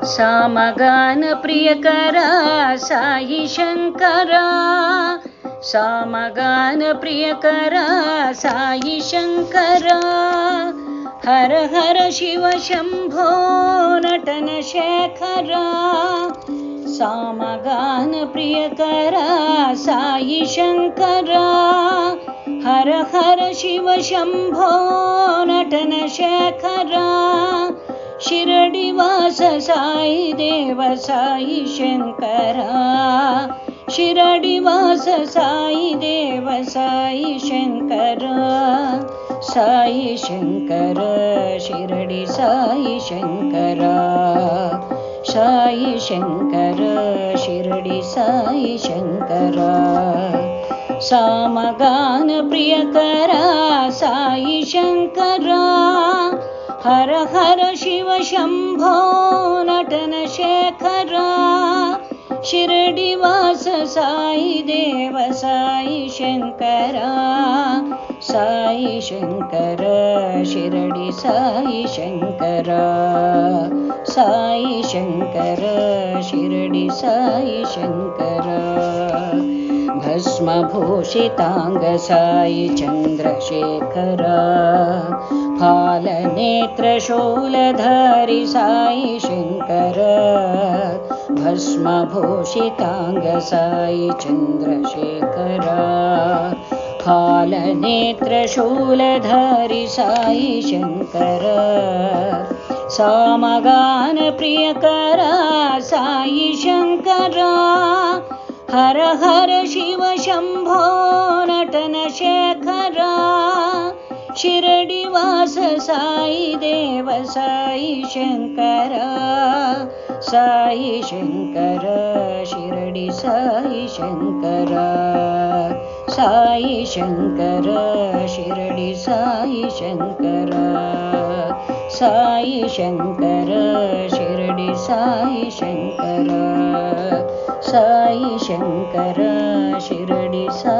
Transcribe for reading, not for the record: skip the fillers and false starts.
सामगान प्रियकरा Sai Shankara, सामगान प्रियकरा Sai Shankara, Har Har Shiva Shambho नटन शेखरा, सामगान प्रियकरा Sai Shankara, Har Har Shiva Shambho नटन शेखरा, शिरडिवास Sai Dev Sai Shankara, शिरडिवास Sai Dev Sai Shankara, Sai Shankar Shirdi Sai Shankara, Sai Shankar Shirdi Sai Shankara, सामगान प्रियकरा Sai Shankara, Har Har Shiva Shambho नटन शेखरा, शिरडिवास Sai Dev Sai Shankara, Sai Shankar Shirdi Sai Shankara, Sai Shankar Shirdi Sai Shankara, भस्मभूषितांग Sai Chandrasekhara, फालनेत्र शूलधारी Sai Shankar, भस्मभूषितांग Sai Chandrasekhara, फालनेत्र शूलधारी Sai Shankar, सामगान प्रियकरा Sai Shankara, Har Har Shiva Shambho नटन शेखरा, शिरडिवास Sai Dev Sai Shankara, Sai Shankar Shirdi Sai Shankara, Sai Shankar Shirdi Sai Shankara, Sai Shankar Shirdi Sai Shankara, Sai Shankar Shirdi Sai